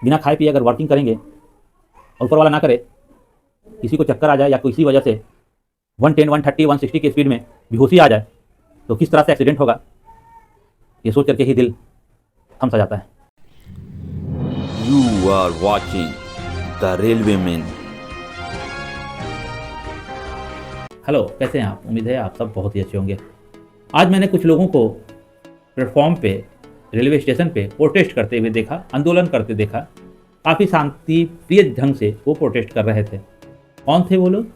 बिना खाए पिए अगर वर्किंग करेंगे और ऊपर वाला ना करे, किसी को चक्कर आ जाए या किसी वजह से 110, 130, 160 की स्पीड में बेहोशी आ जाए तो किस तरह से एक्सीडेंट होगा, ये सोच करके ही दिल थम सा जाता है। You are watching The Railwayman। Hello, कैसे हैं आप? उम्मीद है आप सब बहुत ही अच्छे होंगे। आज मैंने कुछ लोगों को प्लेटफॉर्म पे, रेलवे स्टेशन पे प्रोटेस्ट करते हुए देखा, आंदोलन करते देखा। काफ़ी शांति प्रिय ढंग से वो प्रोटेस्ट कर रहे थे। कौन थे वो लोग?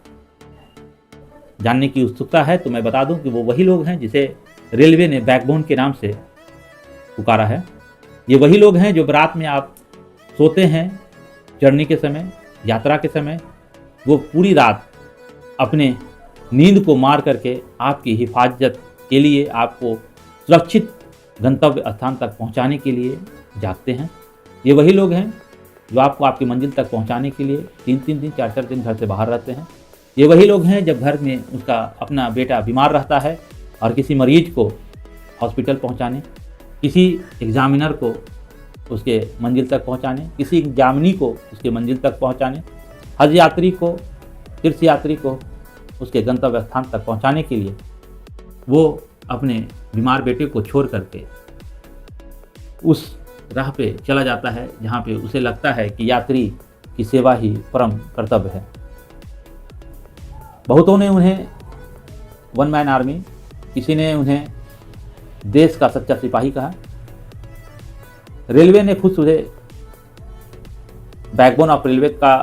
जानने की उत्सुकता है तो मैं बता दूं कि वो वही लोग हैं जिसे रेलवे ने बैकबोन के नाम से पुकारा है। ये वही लोग हैं जो रात में आप सोते हैं, जर्नी के समय, यात्रा के समय, वो पूरी रात अपने नींद को मार करके आपकी हिफाजत के लिए, आपको सुरक्षित गंतव्य स्थान तक पहुंचाने के लिए जागते हैं। ये वही लोग हैं जो आपको आपकी मंजिल तक पहुंचाने के लिए 3-3 दिन, 4-4 दिन घर से बाहर रहते हैं। ये वही लोग हैं जब घर में उसका अपना बेटा बीमार रहता है और किसी मरीज को हॉस्पिटल पहुंचाने, किसी एग्जामिनर को उसके मंजिल तक पहुंचाने, किसी एग्जामिनी को उसके मंजिल तक पहुंचाने, हज यात्री को, तीर्थ यात्री को उसके गंतव्य स्थान तक पहुंचाने के लिए वो अपने बीमार बेटे को छोड़ करके उस राह पे चला जाता है जहाँ पे उसे लगता है कि यात्री की सेवा ही परम कर्तव्य है। बहुतों ने उन्हें वन मैन आर्मी, किसी ने उन्हें देश का सच्चा सिपाही कहा। रेलवे ने खुद उसे बैकबोन ऑफ रेलवे का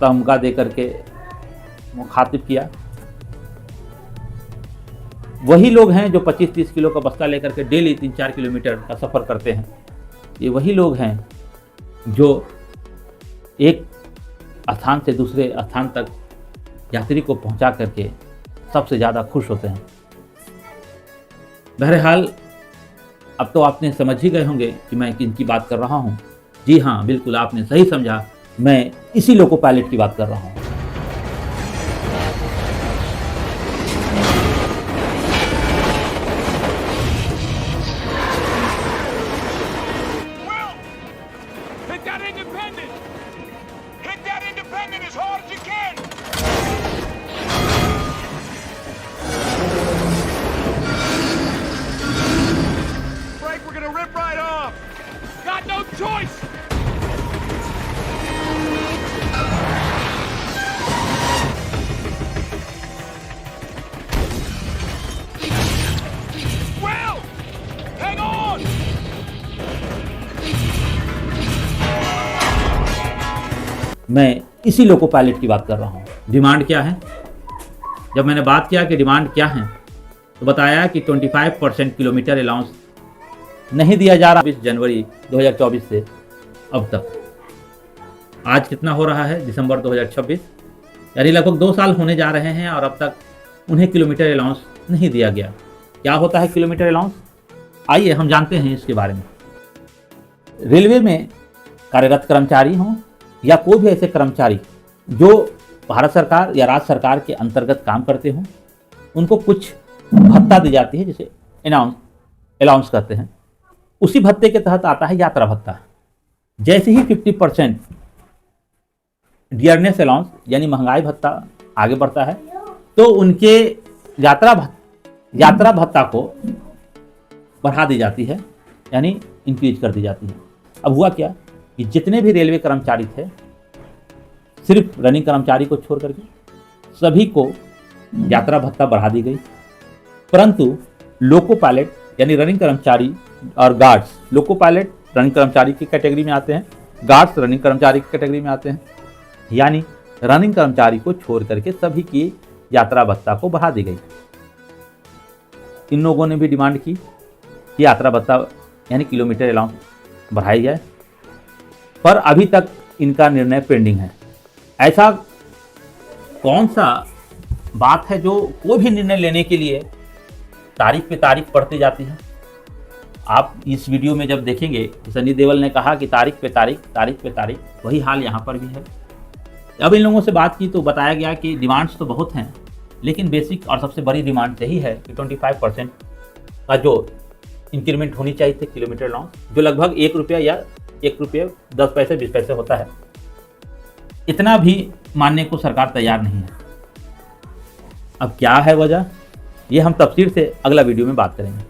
तमगा दे करके मुखातिब किया। वही लोग हैं जो 25-30 किलो का बस्ता लेकर के डेली 3-4 किलोमीटर का सफ़र करते हैं। ये वही लोग हैं जो एक स्थान से दूसरे स्थान तक यात्री को पहुंचा करके सबसे ज़्यादा खुश होते हैं। बहरहाल, अब तो आपने समझ ही गए होंगे कि मैं किन की बात कर रहा हूं। जी हाँ, बिल्कुल आपने सही समझा, मैं इसी लोको पायलट की बात कर रहा हूं। मैं इसी लोको पायलट की बात कर रहा हूँ। डिमांड क्या है? जब मैंने बात किया कि डिमांड क्या है तो बताया कि 25% किलोमीटर अलाउंस नहीं दिया जा रहा 20 जनवरी 2024 से अब तक। आज कितना हो रहा है? दिसंबर 2026, यानी लगभग 2 साल होने जा रहे हैं और अब तक उन्हें किलोमीटर अलाउंस नहीं दिया गया। क्या होता है किलोमीटर अलाउंस? आइए हम जानते हैं इसके बारे में। रेलवे में कार्यरत कर्मचारी हों या कोई भी ऐसे कर्मचारी जो भारत सरकार या राज्य सरकार के अंतर्गत काम करते हों, उनको कुछ भत्ता दी जाती है, जिसे अलाउंस कहते हैं। उसी भत्ते के तहत आता है यात्रा भत्ता। जैसे ही 50% डियरनेस अलाउंस यानी महंगाई भत्ता आगे बढ़ता है तो उनके यात्रा भत्ता को बढ़ा दी जाती है, यानी इंक्रीज कर दी जाती है। अब हुआ क्या कि जितने भी रेलवे कर्मचारी थे, सिर्फ रनिंग कर्मचारी को छोड़ करके सभी को यात्रा भत्ता बढ़ा दी गई, परंतु लोको पायलट यानी रनिंग कर्मचारी और गार्ड्स, लोको पायलट रनिंग कर्मचारी की कैटेगरी में आते हैं, गार्ड्स रनिंग कर्मचारी की कैटेगरी में आते हैं, यानी रनिंग कर्मचारी को छोड़ करके सभी की यात्रा भत्ता को बढ़ा दी गई। इन लोगों ने भी डिमांड की कि यात्रा भत्ता यानी किलोमीटर अलाउंस बढ़ाई जाए, पर अभी तक इनका निर्णय पेंडिंग है। ऐसा कौन सा बात है जो कोई भी निर्णय लेने के लिए तारीख पे तारीख पड़ती जाती है? आप इस वीडियो में जब देखेंगे, सनी देओल ने कहा कि तारीख पे तारीख, वही हाल यहाँ पर भी है। अब इन लोगों से बात की तो बताया गया कि डिमांड्स तो बहुत हैं, लेकिन बेसिक और सबसे बड़ी डिमांड यही है कि 25% का जो इंक्रीमेंट होनी चाहिए थी किलोमीटर अलाउंस, जो लगभग 1 रुपया या ₹1 10 पैसे 20 पैसे होता है, इतना भी मानने को सरकार तैयार नहीं है। अब क्या है वजह, ये हम तफसील से अगला वीडियो में बात करेंगे।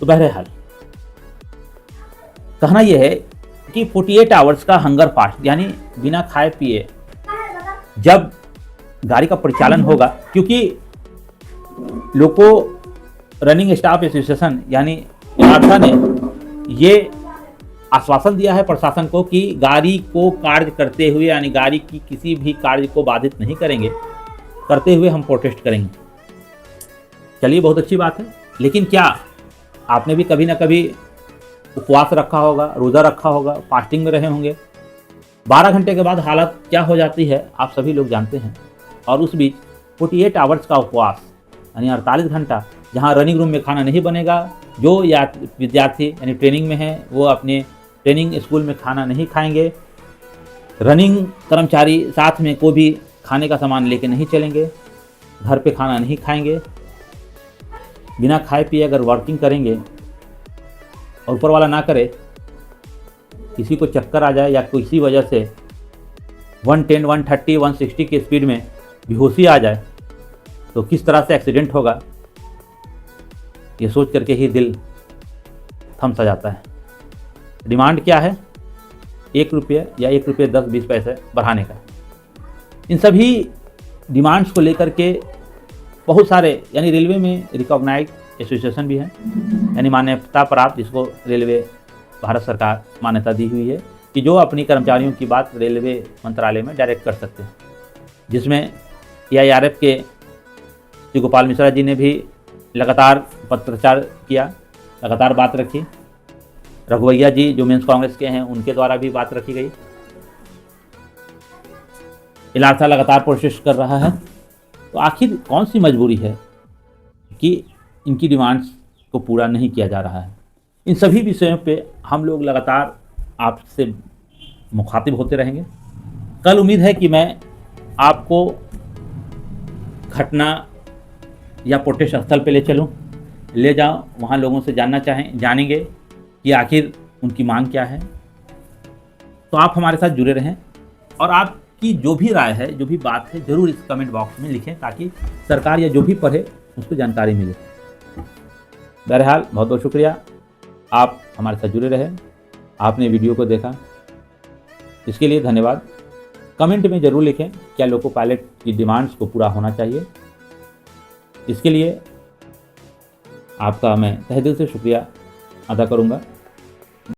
तो बहरहाल कहना यह है कि 48 आवर्स का हंगर फास्ट, यानी बिना खाए पिए जब गाड़ी का परिचालन होगा, क्योंकि लोको रनिंग स्टाफ एसोसिएशन यानी इलार्सा ने ये आश्वासन दिया है प्रशासन को कि गाड़ी को कार्य करते हुए, यानी गाड़ी की किसी भी कार्य को बाधित नहीं करेंगे, करते हुए हम प्रोटेस्ट करेंगे। चलिए, बहुत अच्छी बात है, लेकिन क्या आपने भी कभी ना कभी उपवास रखा होगा, रोज़ा रखा होगा, फास्टिंग में रहे होंगे। 12 घंटे के बाद हालत क्या हो जाती है आप सभी लोग जानते हैं। और उस बीच 48 आवर्स का उपवास, यानी 48 घंटा जहां रनिंग रूम में खाना नहीं बनेगा, जो या विद्यार्थी यानी ट्रेनिंग में हैं वो अपने ट्रेनिंग स्कूल में खाना नहीं खाएंगे, रनिंग कर्मचारी साथ में कोई भी खाने का सामान लेके नहीं चलेंगे, घर पे खाना नहीं खाएंगे, बिना खाए पिए अगर वर्किंग करेंगे और ऊपर वाला ना करे किसी को चक्कर आ जाए या किसी वजह से 110, 130, 160 की स्पीड में बेहोशी आ जाए तो किस तरह से एक्सीडेंट होगा, ये सोच करके ही दिल थम सा जाता है। डिमांड क्या है? ₹1 या ₹1 10 20 पैसे बढ़ाने का। इन सभी डिमांड्स को लेकर के बहुत सारे, यानी रेलवे में रिकॉग्नाइज एसोसिएशन भी हैं, यानी मान्यता प्राप्त, जिसको रेलवे भारत सरकार मान्यता दी हुई है कि जो अपनी कर्मचारियों की बात रेलवे मंत्रालय में डायरेक्ट कर सकते हैं, जिसमें AIRF के श्री गोपाल मिश्रा जी ने भी लगातार पत्रचार किया, लगातार बात रखी। रघुवैया जी जो मेंस कांग्रेस के हैं उनके द्वारा भी बात रखी गई। इलार्सा लगातार प्रोटेस्ट कर रहा है। तो आखिर कौन सी मजबूरी है कि इनकी डिमांड्स को पूरा नहीं किया जा रहा है? इन सभी विषयों पे हम लोग लगातार आपसे मुखातिब होते रहेंगे। कल उम्मीद है कि मैं आपको घटना या प्रोटेस्ट स्थल पे ले जाऊं, वहाँ लोगों से जानेंगे कि आखिर उनकी मांग क्या है। तो आप हमारे साथ जुड़े रहें और आपकी जो भी राय है, जो भी बात है, ज़रूर इस कमेंट बॉक्स में लिखें ताकि सरकार या जो भी पढ़े उसको जानकारी मिले। बहरहाल बहुत बहुत शुक्रिया, आप हमारे साथ जुड़े रहे, आपने वीडियो को देखा, इसके लिए धन्यवाद। कमेंट में ज़रूर लिखें क्या लोको पायलट की डिमांड्स को पूरा होना चाहिए। इसके लिए आपका मैं तहे दिल से शुक्रिया अदा करूँगा।